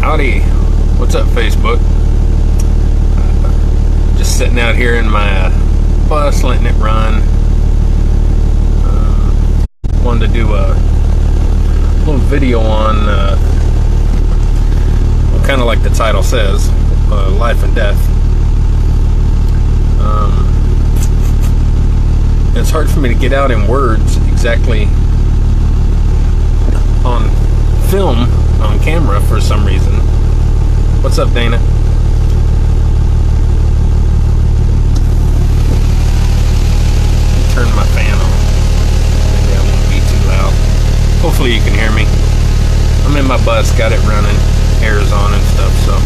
Howdy, what's up Facebook? Just sitting out here in my bus, letting it run. Wanted to do a little video on, kind of like the title says, life and death. It's hard for me to get out in words exactly on film, on camera for some reason. What's up, Dana? Turn my fan on. Maybe I won't be too loud. Hopefully you can hear me. I'm in my bus, got it running, air's on and stuff, so.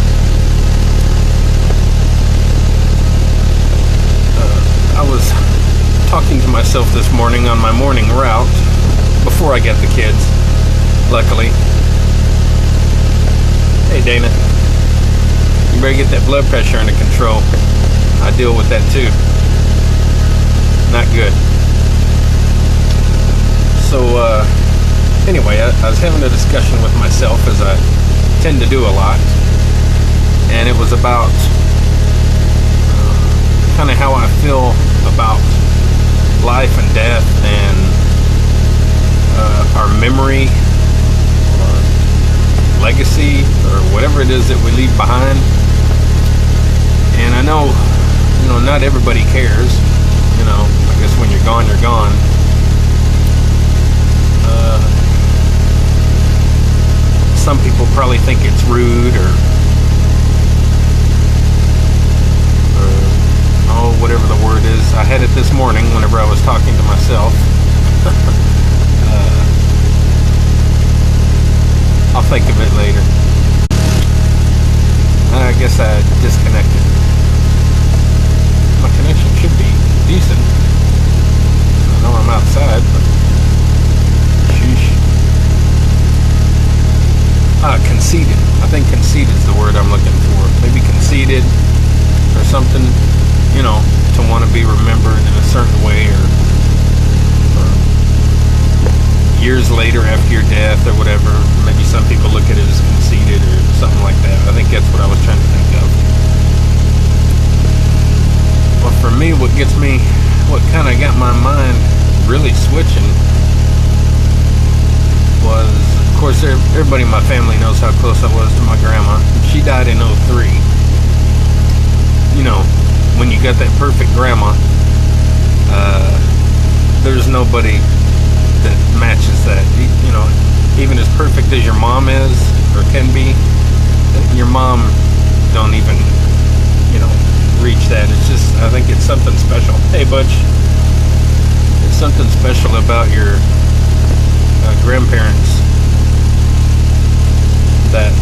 I was talking to myself this morning on my morning route before I get the kids, luckily. Hey Dana, you better get that blood pressure under control. I deal with that too. Not good. So anyway, I was having a discussion with myself, as I tend to do a lot, and it was about kind of how I feel about life and death and our memory or legacy or whatever it is that we leave behind. And I know, not everybody cares. I guess when you're gone, you're gone. Some people probably think it's rude or whatever the word is. I had it this morning whenever I was talking to myself. I'll think of it later. I guess I disconnected. My connection should be decent. I know I'm outside, but sheesh. Conceited. I think conceited is the word I'm looking for. Maybe conceited or something, to want to be remembered in a certain way, or years later after your death or whatever. Maybe some people look at it as conceited or something like that. I think that's what I was trying to think of. Well, for me, what kind of got my mind really switching was, of course, everybody in my family knows how close I was to my grandma. She died in 03. When you got that perfect grandma, there's nobody that matches that. Even as perfect as your mom is or can be, your mom don't even, reach that. It's just, I think it's something special. Hey, Butch, it's something special about your grandparents that,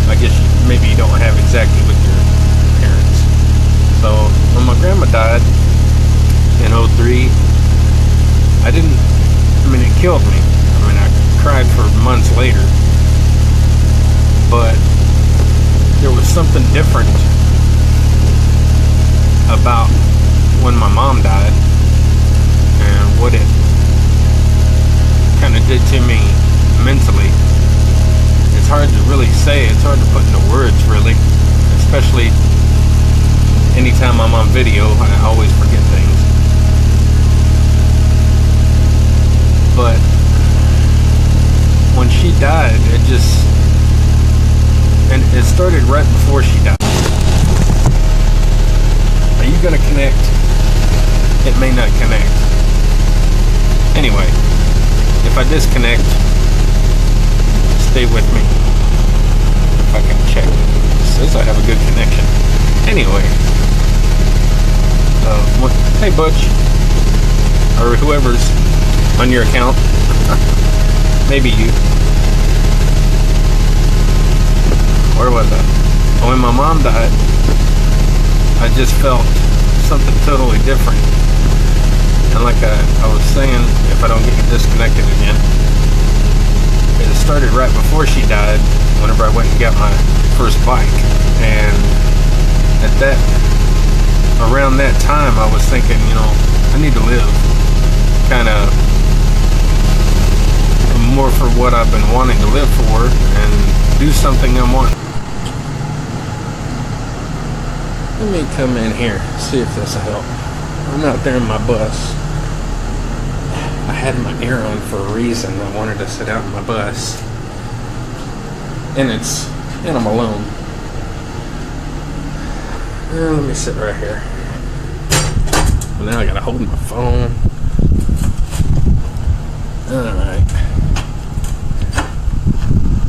I guess maybe you don't have exactly with your parents. So when my grandma died in 03, it killed me. I cried for months later, but there was something different about when my mom died and what it kind of did to me mentally. It's hard to really say. It's hard to put into words, really, especially anytime I'm on video. I always forget things. But when she died, and it started right before she died. Are you gonna connect? It may not connect. Anyway, if I disconnect, stay with me. If I can check. It says I have a good connection. Anyway. Hey Butch. Or whoever's on your account. Maybe you. Where was I? When my mom died, I just felt something totally different. And like I was saying, if I don't get disconnected again, it started right before she died, whenever I went and got my first bike. And around that time, I was thinking, I need to live kind of more for what I've been wanting to live for and do something I want. Let me come in here, see if this will help. I'm out there in my bus. I had my air on for a reason. I wanted to sit out in my bus. And I'm alone. Let me sit right here. Well, now I gotta hold my phone. Alright.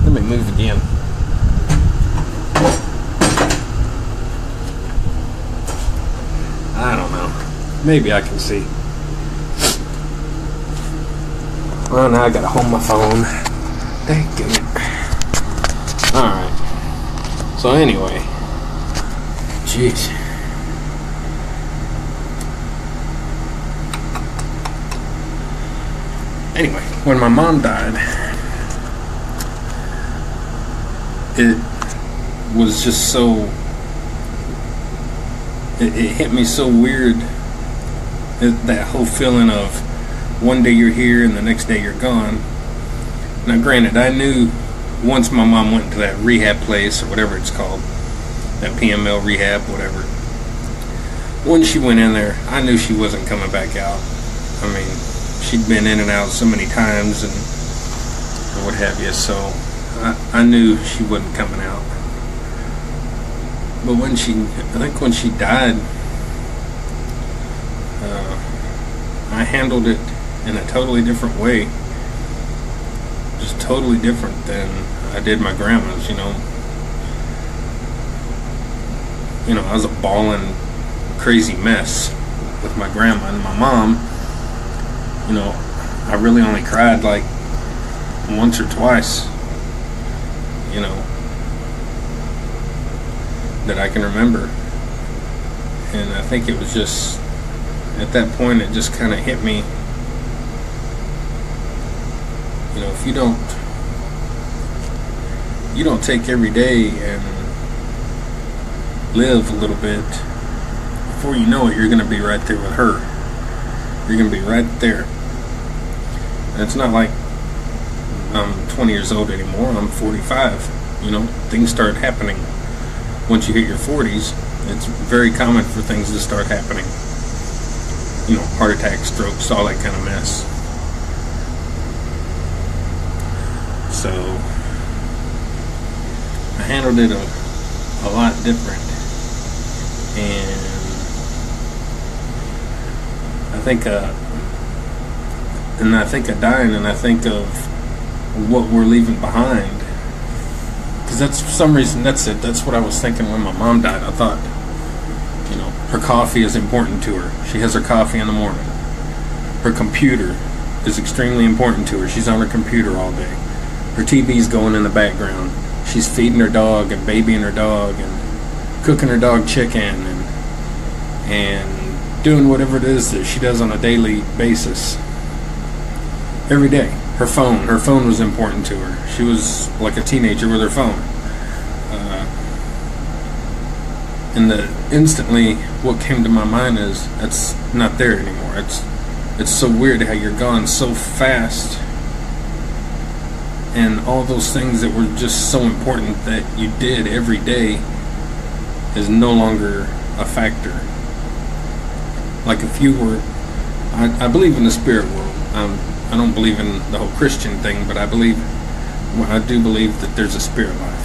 Let me move again. I don't know. Maybe I can see. Well, now I gotta hold my phone. Thank you. Alright. So anyway. Jeez. Anyway, when my mom died, it was just so... It hit me so weird, that whole feeling of one day you're here and the next day you're gone. Now granted, I knew once my mom went to that rehab place, or whatever it's called, that PML rehab, whatever, when she went in there, I knew she wasn't coming back out. I mean, she'd been in and out so many times and or what have you, so I knew she wasn't coming out. But when she died, I handled it in a totally different way. Just totally different than I did my grandma's, you know. I was a bawling, crazy mess with my grandma. And my mom, I really only cried like once or twice, that I can remember. And I think it was just, at that point, it just kind of hit me. If you don't take every day and live a little bit, before you know it, you're going to be right there with her. You're going to be right there. And it's not like I'm 20 years old anymore. I'm 45. Things start happening. Once you hit your 40s, it's very common for things to start happening. Heart attacks, strokes, all that kind of mess. So I handled it a lot different. And I think of dying, and I think of what we're leaving behind. Because that's, for some reason, that's it. That's what I was thinking when my mom died. I thought, her coffee is important to her. She has her coffee in the morning. Her computer is extremely important to her. She's on her computer all day. Her TV's going in the background. She's feeding her dog and babying her dog and cooking her dog chicken and doing whatever it is that she does on a daily basis. Every day. Her phone was important to her. She was like a teenager with her phone. And instantly what came to my mind is, that's not there anymore. It's so weird how you're gone so fast, and all those things that were just so important that you did every day is no longer a factor. Like if you were, I believe in the spirit world. I don't believe in the whole Christian thing, but I do believe that there's a spirit life.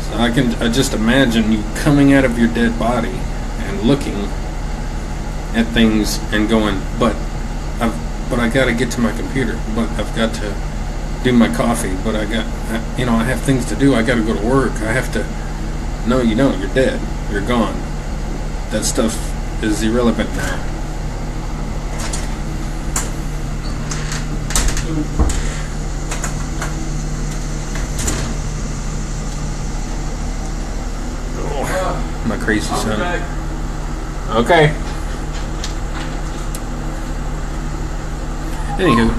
So I just imagine you coming out of your dead body and looking at things and going, but I got to get to my computer, but I've got to do my coffee, but I have things to do. I got to go to work. I have to. No, you don't. You're dead. You're gone. That stuff is irrelevant now. My crazy son. Okay. Anywho,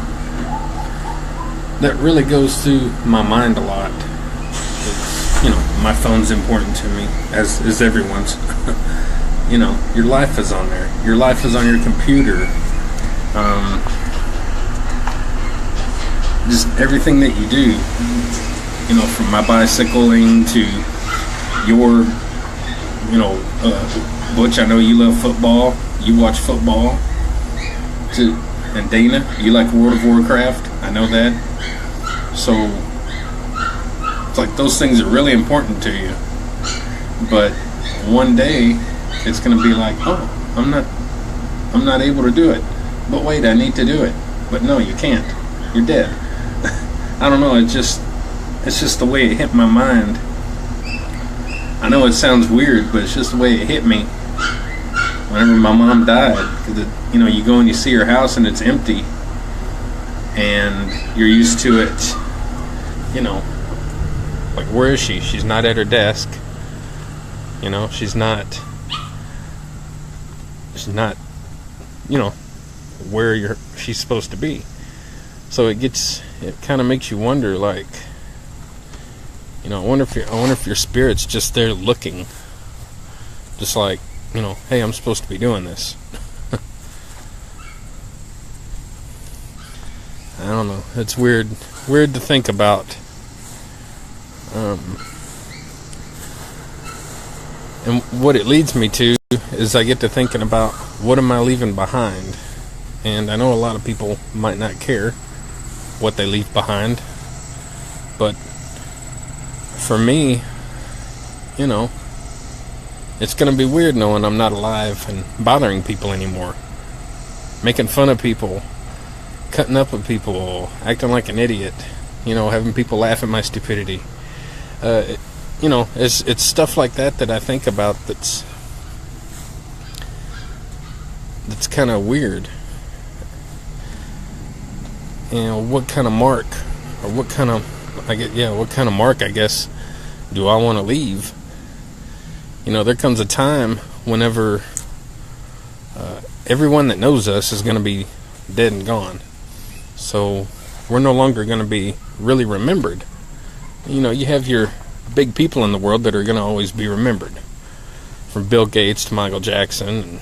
that really goes through my mind a lot. It's, my phone's important to me, as is everyone's. Your life is on there. Your life is on your computer. Just everything that you do from my bicycling to your, Butch, I know you love football. You watch football. And Dana, you like World of Warcraft. I know that. So it's like those things are really important to you. But one day it's going to be like, oh, I'm not able to do it. But wait, I need to do it. But no, you can't. You're dead. I don't know. It's just the way it hit my mind. I know it sounds weird, but it's just the way it hit me whenever my mom died. Because you go and you see her house and it's empty, and you're used to it. Like, where is she? She's not at her desk. She's not, where she's supposed to be. So it kind of makes you wonder, like, I wonder if your spirit's just there looking, just like, hey, I'm supposed to be doing this. I don't know. It's weird to think about. And what it leads me to is I get to thinking about, what am I leaving behind? And I know a lot of people might not care what they leave behind, but for me, it's going to be weird knowing I'm not alive and bothering people anymore, making fun of people, cutting up with people, acting like an idiot, having people laugh at my stupidity. It's stuff like that I think about that's kind of weird. What kind of mark, or what kind of mark, I guess, do I want to leave? There comes a time whenever everyone that knows us is going to be dead and gone. So we're no longer going to be really remembered. You have your big people in the world that are going to always be remembered, from Bill Gates to Michael Jackson and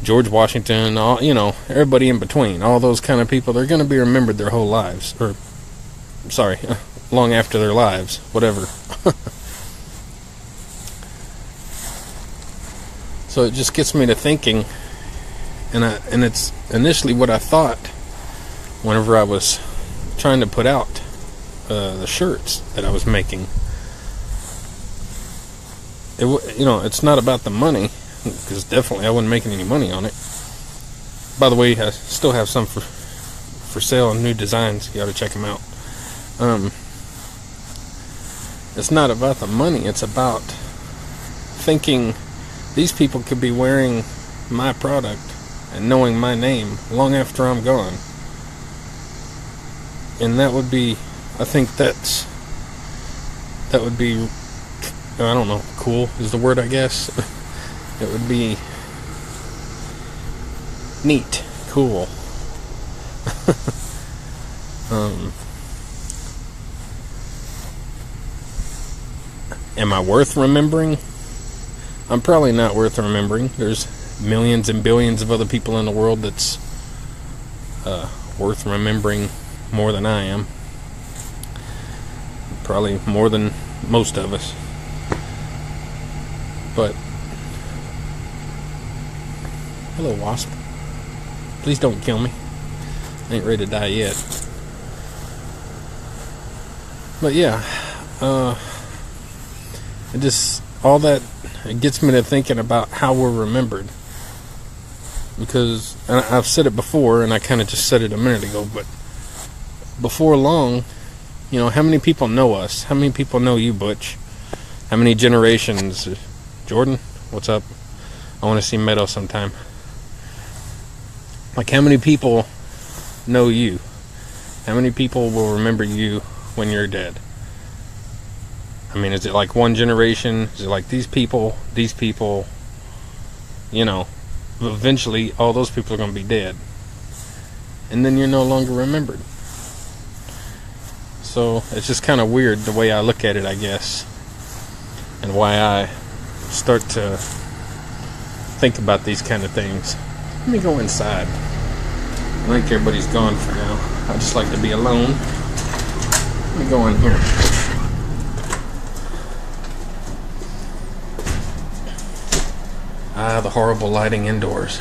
George Washington, everybody in between, all those kind of people. They're going to be remembered their whole lives, long after their lives, whatever. So it just gets me to thinking, and it's initially what I thought whenever I was trying to put out the shirts that I was making. It's not about the money, because definitely I wasn't making any money on it. By the way, I still have some for sale and new designs. You ought to check them out. It's not about the money. It's about thinking these people could be wearing my product and knowing my name long after I'm gone. And that would be, I think that would be, I don't know, cool is the word, I guess. It would be neat, cool. Am I worth remembering? I'm probably not worth remembering. There's millions and billions of other people in the world that's worth remembering more than I am. Probably more than most of us. But hello, wasp. Please don't kill me. I ain't ready to die yet. But yeah, it gets me to thinking about how we're remembered. Because, and I've said it before, and I kind of just said it a minute ago, but before long, how many people know us? How many people know you, Butch? How many generations? Jordan, what's up? I want to see Meadow sometime. Like, how many people know you? How many people will remember you when you're dead? I mean, is it like one generation? Is it like these people? Eventually all those people are going to be dead. And then you're no longer remembered. So it's just kind of weird the way I look at it, I guess. And why I start to think about these kind of things. Let me go inside. I think everybody's gone for now. I just like to be alone. Let me go in here. Ah, the horrible lighting indoors.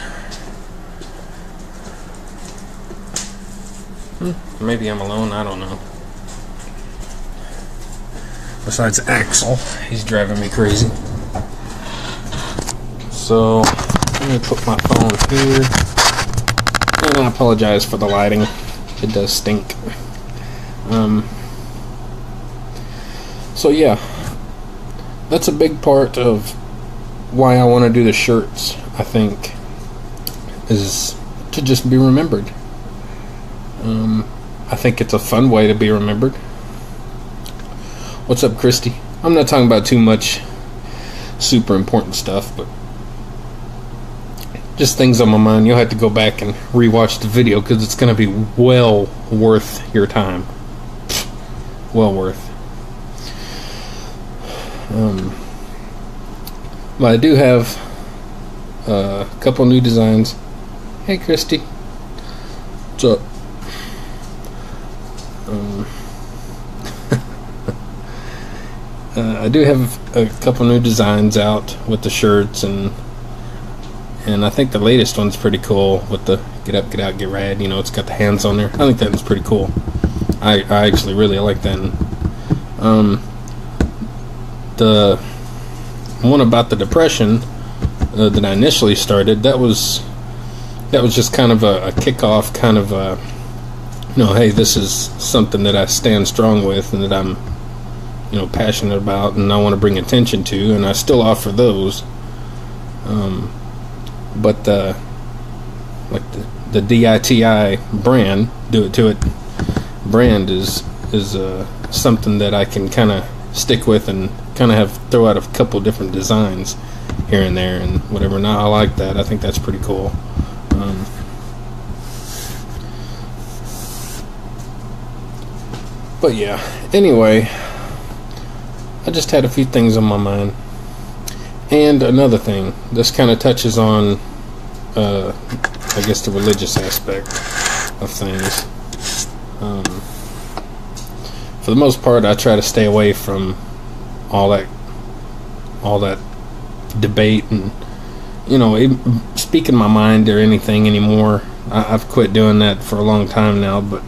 Maybe I'm alone, I don't know. Besides Axel, he's driving me crazy. So, I'm going to put my phone here. And I apologize for the lighting. It does stink. So yeah, that's a big part of why I want to do the shirts, I think, is to just be remembered. I think it's a fun way to be remembered. What's up, Christy? I'm not talking about too much super important stuff, but just things on my mind. You'll have to go back and rewatch the video because it's going to be well worth your time. Well worth. But I do have a couple new designs. Hey, Christy. What's up? I do have a couple new designs out with the shirts, and I think the latest one's pretty cool with the get up, get out, get rad. You know, it's got the hands on there. I think that one's pretty cool. I actually really like that. The one about the depression that I initially started, that was just kind of a kickoff, kind of a, you know, hey, this is something that I stand strong with and that I'm, you know, passionate about and I want to bring attention to, and I still offer those. But like the DITI brand, Do It To It brand is something that I can kind of stick with and kind of throw out a couple different designs here and there and whatever. Now I like that. I think that's pretty cool. But yeah, anyway, I just had a few things on my mind. And another thing, this kind of touches on, I guess, the religious aspect of things. For the most part, I try to stay away from all that debate and, you know, speaking my mind or anything anymore. I've quit doing that for a long time now. But,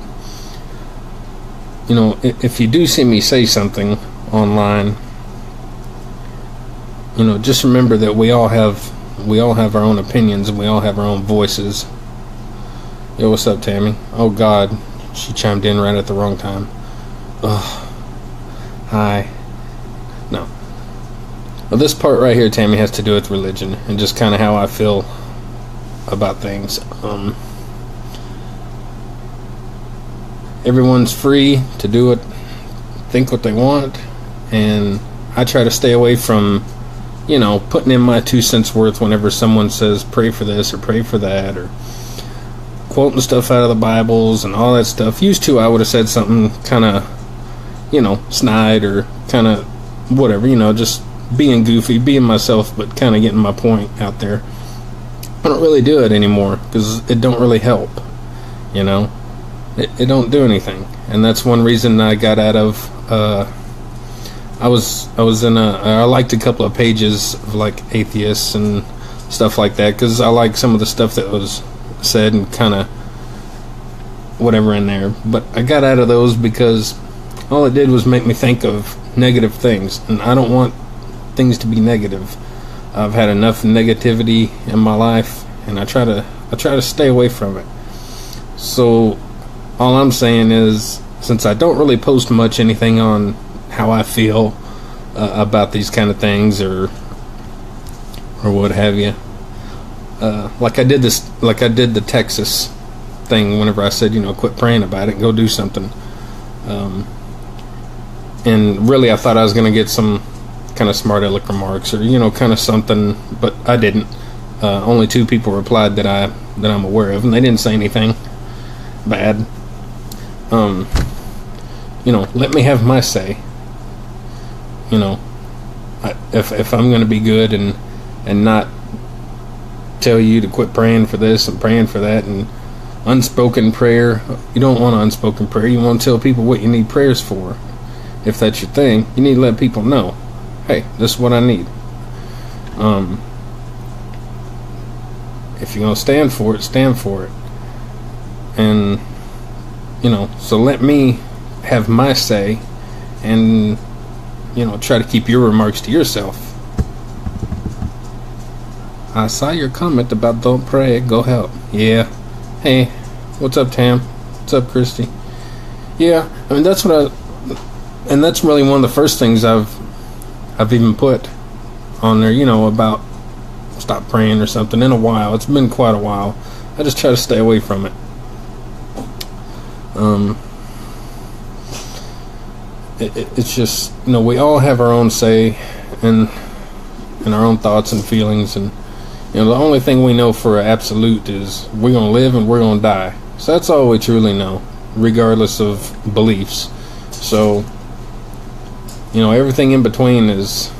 you know, if you do see me say something online, you know, just remember that we all have our own opinions and we all have our own voices. Yo, what's up, Tammy? Oh God, she chimed in right at the wrong time. Ugh. Hi. No. Well, this part right here, Tammy, has to do with religion and just kind of how I feel about things. Everyone's free to do it, think what they want, and I try to stay away from, you know, putting in my 2 cents worth whenever someone says pray for this or pray for that, or quoting stuff out of the Bibles and all that stuff. Used to, I would have said something kind of, you know, snide or kind of whatever, you know, just being goofy, being myself, but kind of getting my point out there. I don't really do it anymore because it don't really help, you know. It don't do anything, and that's one reason I got out of. I liked a couple of pages of like atheists and stuff like that because I like some of the stuff that was said and kind of whatever in there. But I got out of those because all it did was make me think of negative things, and I don't want things to be negative. I've had enough negativity in my life, and I try to stay away from it. So all I'm saying is, since I don't really post much anything on how I feel about these kind of things or what have you, like I did the Texas thing whenever I said, you know, quit praying about it and go do something, and really I thought I was going to get some kind of smart aleck remarks or, you know, kind of something, but I didn't. Only 2 people replied that I'm aware of, and they didn't say anything bad. You know, let me have my say. You know, if I'm going to be good and not tell you to quit praying for this and praying for that and unspoken prayer. You don't want unspoken prayer. You want to tell people what you need prayers for. If that's your thing, you need to let people know, hey, this is what I need. If you're going to stand for it, stand for it. And, so let me have my say and, try to keep your remarks to yourself. I saw your comment about don't pray, go help. Yeah. Hey, what's up, Tam? What's up, Christy? Yeah, I mean, that's really one of the first things I've even put on there, about stop praying or something in a while. It's been quite a while. I just try to stay away from it. It's just, we all have our own say and our own thoughts and feelings, and the only thing we know for absolute is we're going to live and we're going to die. So that's all we truly know, regardless of beliefs. So, everything in between is,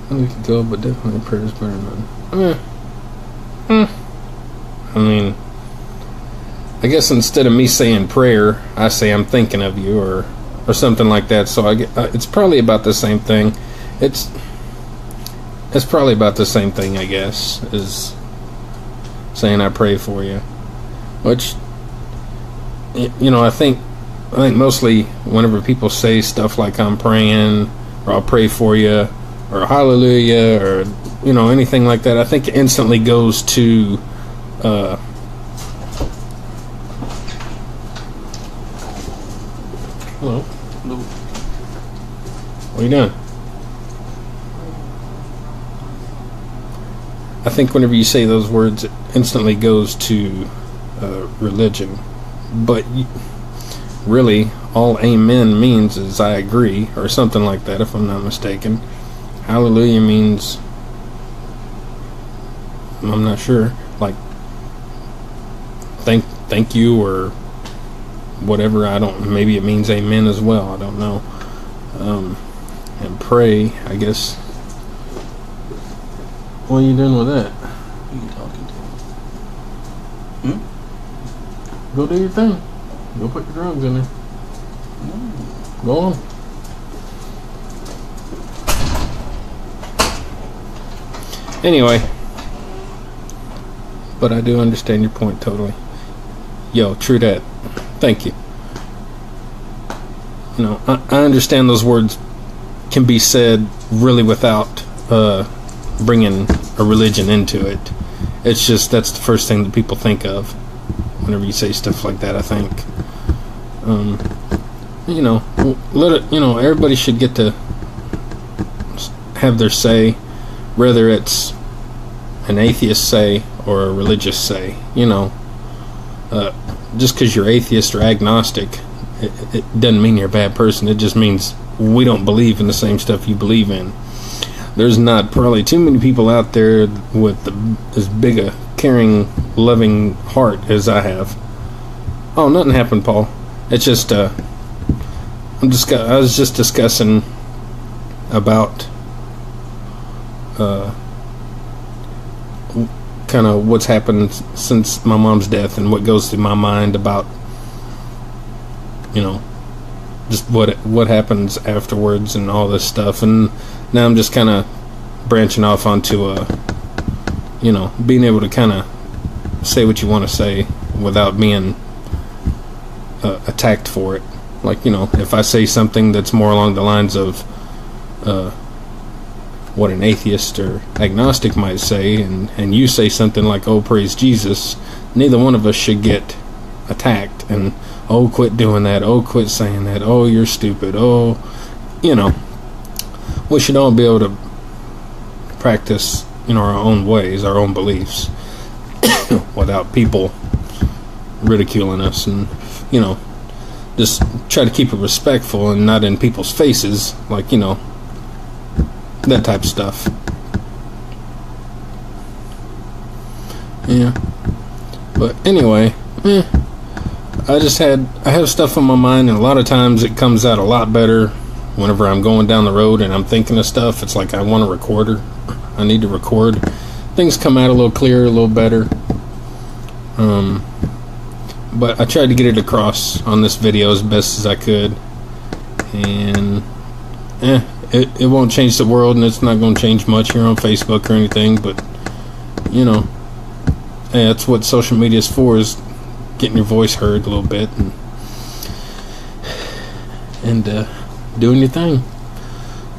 we could go, but definitely prayer is better than none. I mean, I guess instead of me saying prayer, I say I'm thinking of you, or something like that. So it's probably about the same thing. It's probably about the same thing, I guess, as saying I pray for you. Which, I think mostly whenever people say stuff like I'm praying, or I'll pray for you, or hallelujah, or anything like that, I think it instantly goes to hello. What are you doing? I think whenever you say those words, it instantly goes to religion. But really, all amen means is I agree, or something like that, if I'm not mistaken. Hallelujah means, I'm not sure, like thank you, or whatever. Maybe it means amen as well, I don't know. And pray, I guess. What are you doing with that? Who are you talking to? Go do your thing. Go put your drugs in there. No. Go on. Anyway, but I do understand your point totally. Yo, true that. Thank you. I understand those words can be said really without bringing a religion into it. It's just that's the first thing that people think of whenever you say stuff like that, I think. Let it. Everybody should get to have their say, whether it's an atheist say or a religious say. Just because you're atheist or agnostic, it doesn't mean you're a bad person. It just means we don't believe in the same stuff you believe in. There's not probably too many people out there with as big a caring, loving heart as I have. Oh, nothing happened, Paul. It's just I was just discussing about kind of what's happened since my mom's death and what goes through my mind about just what happens afterwards and all this stuff. And now I'm just kind of branching off onto being able to kind of say what you want to say without being attacked for it. Like, if I say something that's more along the lines of what an atheist or agnostic might say, and you say something like, oh, praise Jesus, neither one of us should get attacked and, oh, quit doing that, oh, quit saying that, oh, you're stupid, oh, we should all be able to practice our own ways, our own beliefs without people ridiculing us, and just try to keep it respectful and not in people's faces, like that type of stuff. Yeah. But anyway, I have stuff on my mind, and a lot of times it comes out a lot better whenever I'm going down the road and I'm thinking of stuff. It's like I want a recorder. I need to record. Things come out a little clearer, a little better. But I tried to get it across on this video as best as I could. And it won't change the world, and it's not going to change much here on Facebook or anything, but you know, that's what social media is for, is getting your voice heard a little bit and doing your thing.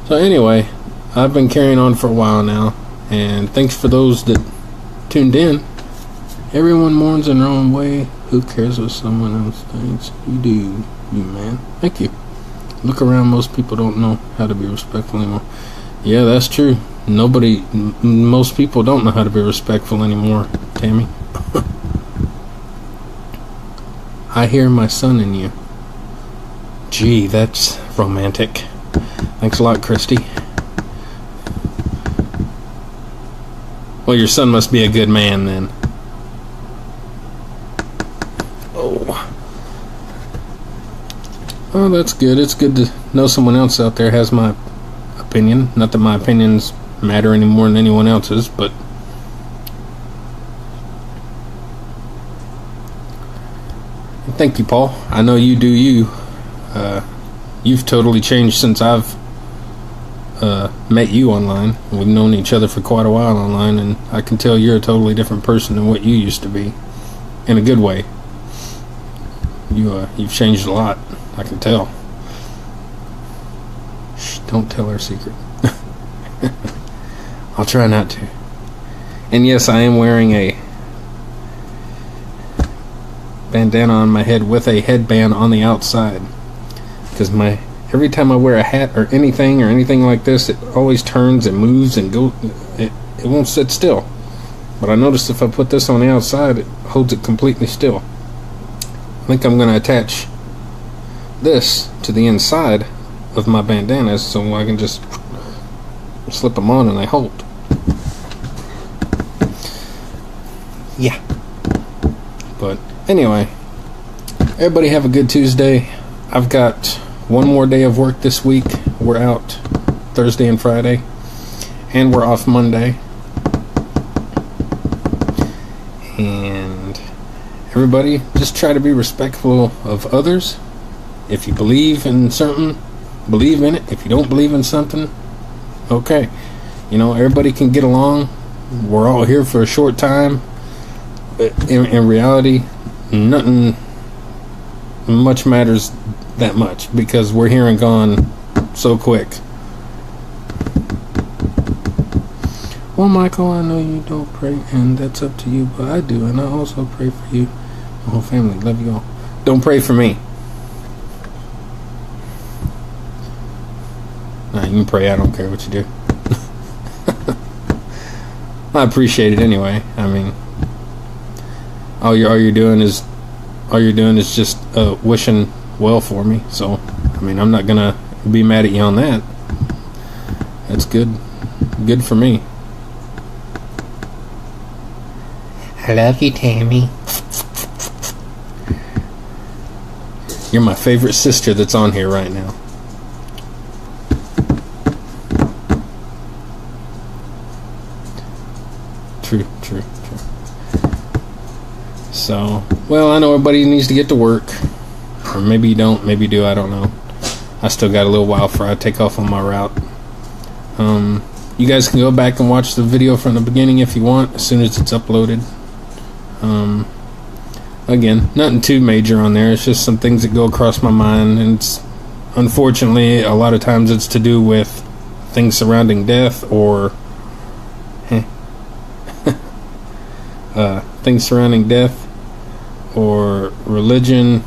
So anyway, I've been carrying on for a while now, and thanks for those that tuned in. Everyone mourns in their own way. Who cares what someone else thinks? You do, you man. Thank you. Look around, most people don't know how to be respectful anymore. Yeah, that's true. Most people don't know how to be respectful anymore, Tammy. I hear my son in you. Gee, that's romantic. Thanks a lot, Christy. Well, your son must be a good man then. Oh, that's good. It's good to know someone else out there has my opinion. Not that my opinions matter any more than anyone else's, but thank you, Paul. I know you do you. You've totally changed since I've met you online. We've known each other for quite a while online, and I can tell you're a totally different person than what you used to be, in a good way. You've changed a lot. I can tell. Shh, don't tell our secret. I'll try not to. And yes, I am wearing a bandana on my head with a headband on the outside, because every time I wear a hat or anything like this, it always turns and moves and goes. It won't sit still. But I noticed if I put this on the outside, it holds it completely still. I think I'm going to attach this to the inside of my bandanas so I can just slip them on and they hold. Yeah. But anyway, everybody have a good Tuesday. I've got one more day of work this week. We're out Thursday and Friday, and we're off Monday. And everybody, just try to be respectful of others. If you believe in something, believe in it. If you don't believe in something, okay. You know, everybody can get along. We're all here for a short time. In reality, nothing much matters that much, because we're here and gone so quick. Well, Michael, I know you don't pray, and that's up to you, but I do, and I also pray for you. My whole family, love you all. Don't pray for me. Nah, you can pray, I don't care what you do. I appreciate it anyway. I mean, all you're doing is just wishing well for me. So, I mean, I'm not gonna be mad at you on that. That's good for me. I love you, Tammy. You're my favorite sister that's on here right now. True. So, well, I know everybody needs to get to work. Or maybe you don't, maybe you do, I don't know. I still got a little while before I take off on my route. You guys can go back and watch the video from the beginning if you want, as soon as it's uploaded. Again, nothing too major on there. It's just some things that go across my mind, and it's, unfortunately, a lot of times it's to do with things surrounding death, or things surrounding death, or religion,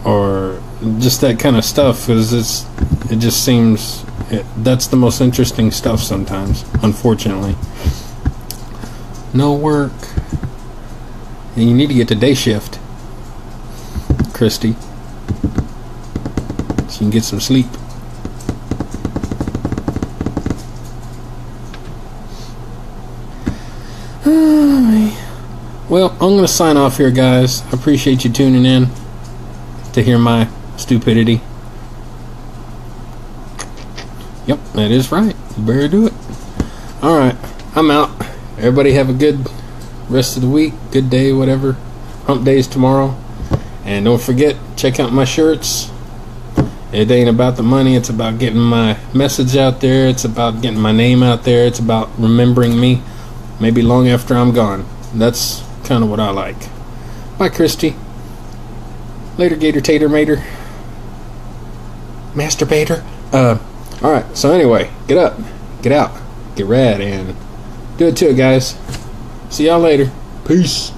or just that kind of stuff, because it just seems that's the most interesting stuff sometimes, unfortunately. No work. And you need to get to day shift, Christy, so you can get some sleep. Well, I'm going to sign off here, guys. I appreciate you tuning in to hear my stupidity. Yep, that is right. You better do it. Alright, I'm out. Everybody have a good rest of the week, good day, whatever. Hump Day's tomorrow. And don't forget, check out my shirts. It ain't about the money. It's about getting my message out there. It's about getting my name out there. It's about remembering me, maybe long after I'm gone. That's kind of what I like. Bye, Christy. Later, Gator Tater Mater. Masturbator. Alright, so anyway, get up, get out, get rad, and do it to it, guys. See y'all later. Peace.